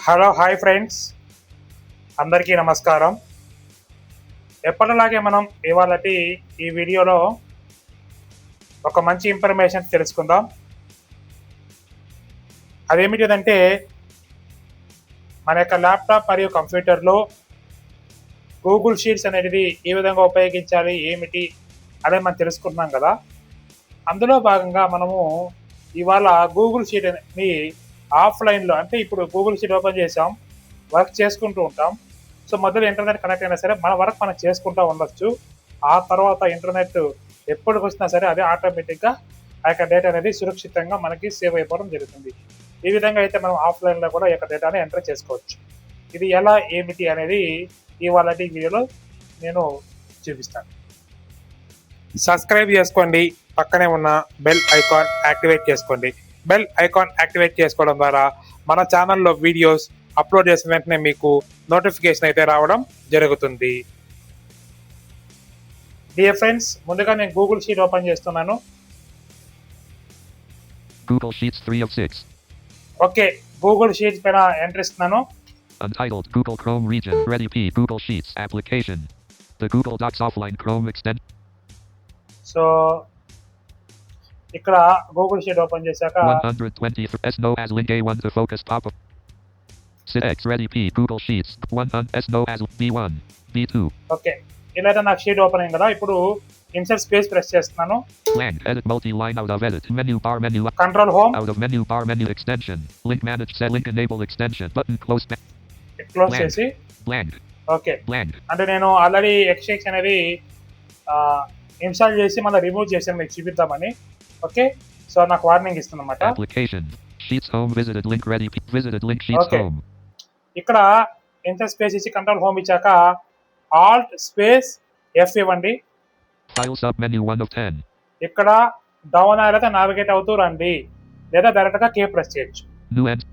Hello hi friends, అందరికీ నమస్కారం. ఎప్పటిలాగే మనం ఇవాళటి ఈ వీడియోలో ఒక మంచి ఇన్ఫర్మేషన్ తెలుసుకుందాం. అదేమిటిదంటే మన యొక్క ల్యాప్టాప్ మరియు కంప్యూటర్లో గూగుల్ షీట్స్ అనేది ఏ విధంగా ఉపయోగించాలి ఏమిటి అనేది మనం తెలుసుకుంటున్నాం కదా. అందులో భాగంగా మనము ఇవాళ గూగుల్ షీట్ అనేది ఆఫ్లైన్లో, అంటే ఇప్పుడు గూగుల్ షీట్ ఓపెన్ చేసాం, వర్క్ చేసుకుంటూ ఉంటాం. సో మొదలు ఇంటర్నెట్ కనెక్ట్ అయినా సరే మన వర్క్ మనం చేసుకుంటూ ఉండొచ్చు. ఆ తర్వాత ఇంటర్నెట్ ఎప్పటికి వచ్చినా సరే అది ఆటోమేటిక్గా ఆ యొక్క డేటా అనేది సురక్షితంగా మనకి సేవ్ అయిపోవడం జరుగుతుంది. ఈ విధంగా అయితే మనం ఆఫ్లైన్లో కూడా ఈ యొక్క డేటాని ఎంటర్ చేసుకోవచ్చు. ఇది ఎలా ఏమిటి అనేది ఇవాళ వీడియోలో నేను చూపిస్తాను. సబ్స్క్రైబ్ చేసుకోండి, పక్కనే ఉన్న బెల్ ఐకాన్ యాక్టివేట్ చేసుకోండి. బెల్ ఐకాన్ యాక్టివేట్ చేసుకోవడం ద్వారా మన ఛానల్లో వీడియోస్ అప్లోడ్ చేసిన వెంటనే మీకు నోటిఫికేషన్ అయితే రావడం జరుగుతుంది. డియర్ ఫ్రెండ్స్, ముందుగా నేను గూగుల్ షీట్ ఓపెన్ చేస్తున్నాను. Google Sheets 3 of 6. Okay, Google sheets పైన ఎంటర్ ఇస్తున్నాను. Untitled Google Chrome region. Ready P. Google Sheets application. The Google Docs offline Chrome extension. So ఇక్కడ గూగుల్ షీట్ ఓపెన్ చేశాక 120 S no as link A1 to focus pop up. X Ready P. Google Sheets 100 S no as B1 B2. Okay, ఇలా నాకు sheet open అయింది కదా. ఇప్పుడు insert space press చేస్తున్నాను. Blank edit multi-line out of edit menu bar menu control home out of menu bar menu extension link manage set link enable extension button close close చేసి blank okay. blank అంటే నేను already extension అనేది install చేసి మళ్ళీ remove చేసాను మీకు చూపిద్దామని. Okay, so నాకు వార్నింగ్ ఇస్తుంది అన్నమాట. application Sheets home visited link ready P. visited link Sheets Okay. home. ఇక్కడ ఇన్సర్ట్ స్పేస్ ఇచ్చి కంట్రోల్ హోమ్ ఇచ్చాక ఆల్ట్ స్పేస్ ఎఫ్ ఇవ్వండి. File sub menu 1 of 10. ఇక్కడ డౌన్ అయితే నావిగేట్ అవుతూ రండి, లేదా డైరెక్ట్ గా కే ప్రెస్ చేయొచ్చు. New end.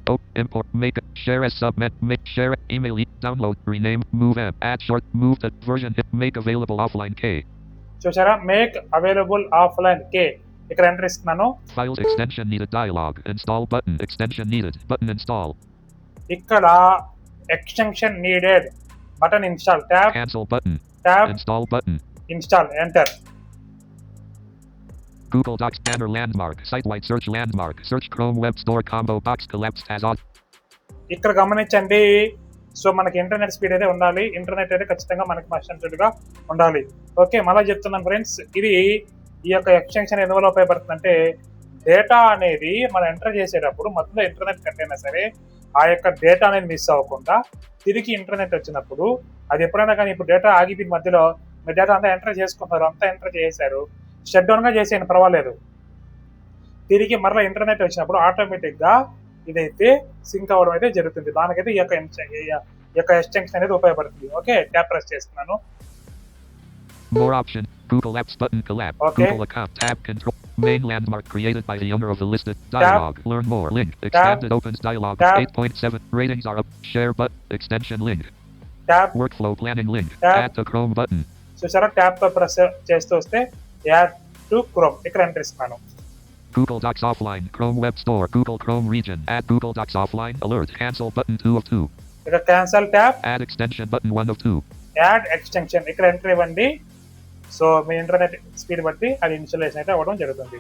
Import. Make. Share as submit. Make. Share. Email. Download. Rename. Move. Add short. Move the version. Make available offline. K. చూసారా, make available offline K. ఇక్కడ enter ఇస్తున్నాను. Files extension needed dialog. Install button. Extension needed. Button install. ఇక్కడ extension needed button install. Tab Cancel button. Tab Install button. Install enter. Google Docs banner landmark. Site-wide search landmark. Search Chrome Web Store combo box collapsed as odd. ఇక్కడ గమనించండి. So మనకి internet speed అయితే ఉండాలి. Internet అయితే ఖచ్చితంగా మనకి మస్టెన్గా ఉండాలి. Okay, మళ్ళీ చెప్తున్నాను ఫ్రెండ్స్, ఇది ఈ యొక్క ఎక్స్టెన్షన్ ఎందువల్ల ఉపయోగపడుతుందంటే డేటా అనేది మనం ఎంటర్ చేసేటప్పుడు మధ్యలో ఇంటర్నెట్ కట్ అయినా సరే ఆ యొక్క డేటా అనేది మిస్ అవ్వకుండా తిరిగి ఇంటర్నెట్ వచ్చినప్పుడు అది ఎప్పుడైనా కానీ, ఇప్పుడు డేటా ఆగిపోయిన మధ్యలో మీ డేటా అంతా ఎంటర్ చేసుకున్నారు, అంతా ఎంటర్ చేశారు, షట్ డౌన్గా చేసేయండి పర్వాలేదు, తిరిగి మరలా ఇంటర్నెట్ వచ్చినప్పుడు ఆటోమేటిక్గా ఇదైతే సింక్ అవ్వడం అయితే జరుగుతుంది. దానికైతే ఈ యొక్క ఎక్స్టెన్షన్ అనేది ఉపయోగపడుతుంది. ఓకే, ట్యాప్ ప్రెస్ చేస్తున్నాను. More option. Google Apps button collapse. Okay. Google account tab control. Main landmark created by the owner of the listed dialog. Learn more link. Expanded opens dialog. Tab. 8.7 ratings are up. Share button. Extension link. Tap Workflow planning link. Tab. Add to Chrome button. చూసారా, tap press చేస్తూ వస్తే add to chrome ఇక్కడ enter ఇస్తున్నాను. Google Docs offline. Chrome Web Store. Google Chrome region. Add Google Docs offline. Alert. Cancel button 2 of 2. ఇక cancel tap. Add extension button 1 of 2. Add extension ఇక్కడ enter ఇవ్వండి. So మీ internet speed బట్టి అది installation అయితే అవ్వడం జరుగుతుంది.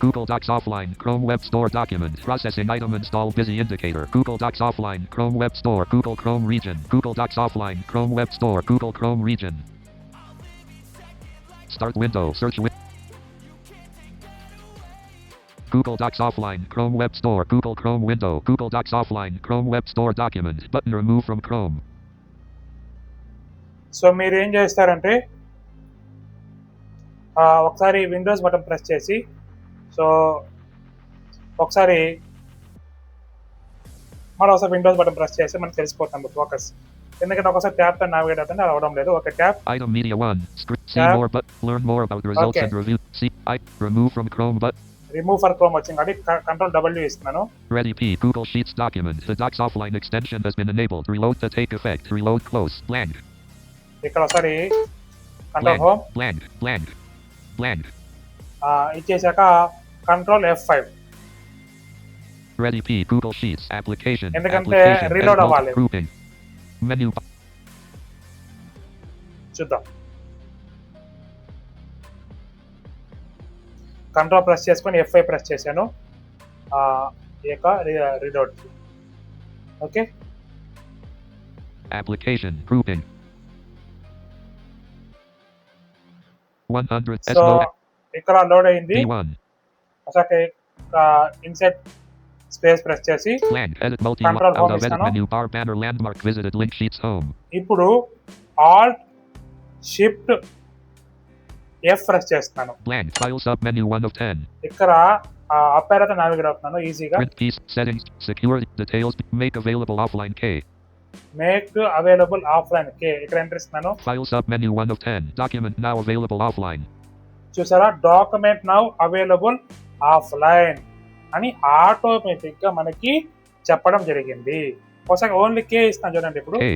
Google Docs offline. Chrome Web Store document. Processing item install busy indicator. Google Docs offline. Chrome Web Store. Google Chrome region. Google Docs offline. Chrome Web Store. Google Chrome region. Start window. Search window. Google Docs offline. Chrome Web Store. Google Chrome window. Google Docs offline. Chrome Web Store document. Button remove from Chrome. So మీరు ఏం చేస్తారంటే ఒకసారి Windows button press చేసి, so ఒకసారి మరోసారి Windows button press చేసి మనకు తెలిసిపోతుంది ఫోకస్. ఎందుకంటే ఒకసారి ట్యాప్ తో నావిగేట్ అవుతుంది, అది అవడం లేదు. ఒక tap. Item media 1. See Tab. more but learn more about results Okay. and review. See remove from Chrome but remove for chrome వచ్చింది కాబట్టి కంట్రోల్ డబ్ల్యూ ఇస్తున్నాను. Ready P. Google Sheets document. The Docs offline extension has been enabled. Reload to take effect. Reload close. Blank. ఇక్కడ ఒకసారి control Blank. Home Blank. Blank. Blank. ఇచ్చేసాక control F5. Ready P. Google Sheets. Application. ఎందుకంటే Application. reload Edit అవ్వాలి. grouping. Menu. చూద్దాం. Control press చేసుకొని F5 press చేశాను. Reload. Okay. Application. Grouping. 100. So ఇక్కడ load అయింది. B1. అసలు ఇన్సెట్ స్పేస్ ప్రెస్ చేసి Blank. Edit multi. Control Out home of edit ఇస్తాను. menu. Bar banner landmark visited link sheets home. ఇప్పుడు Alt shift F press చేస్తాను. Blank. File sub menu 1 of 10. ఇక్కడ up ఏరోతో navigate అవుతున్నాను ఈజీగా. Print piece. Settings. Security. Details. Make available offline K. Make available offline K ఇక్కడ enter ఇస్తున్నాను. File sub menu 1 of 10. Document now available offline. చూసారా, document now available offline అని automatic గా మనకి చెప్పడం జరిగింది. ఒకసారి ఓన్లీ కే ఇస్తాను చూడండి. ఇప్పుడు K.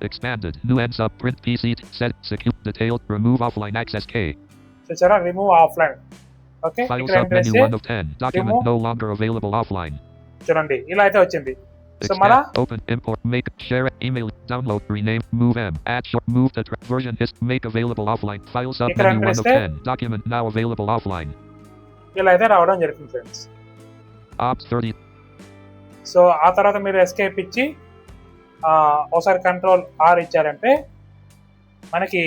Expanded. New end sub. Print PC. Set. Secure. Detailed. Remove offline access K. చూసారా, రిమూవ్ ఆఫ్లైన్. ఓకే, File ఇక్కడ sub ఎంటర్ menu చేస్తే 1 of 10. Document remove. no longer available offline. చూడండి ఇలా అయితే వచ్చింది. సో మన Expand, open, import, make, share, email, download, rename, move M, add short, move to version hist, make available offline, file sub ఇక్కడ menu 1 of enter 10, document now available offline, ఇలా అయితే రావడం జరుగుతుంది ఫ్రెండ్స్. ops 30, సో ఆ తర్వాత మీరు escape ఇచ్చి ఒకసారి కంట్రోల్ R ఇచ్చారంటే మనకి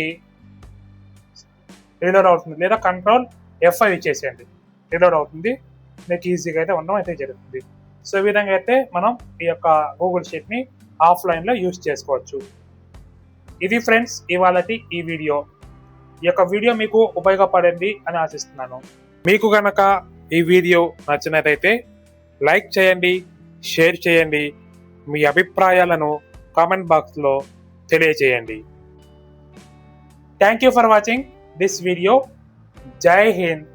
రీలోడ్ అవుతుంది. లేదా కంట్రోల్ F5 ఇచ్చేసేయండి, రీలోడ్ అవుతుంది. మీకు ఈజీగా అయితే ఉండడం అయితే జరుగుతుంది. సో ఈ విధంగా అయితే మనం ఈ యొక్క గూగుల్ షీట్ని ఆఫ్లైన్లో యూజ్ చేసుకోవచ్చు. ఇది ఫ్రెండ్స్ ఇవాళటి ఈ వీడియో. ఈ యొక్క వీడియో మీకు ఉపయోగపడింది అని ఆశిస్తున్నాను. మీకు కనుక ఈ వీడియో నచ్చినట్లయితే లైక్ చేయండి, షేర్ చేయండి, మీ అభిప్రాయాలను కామెంట్ బాక్స్లో తెలియజేయండి. Thank you for watching this video. జై హింద్.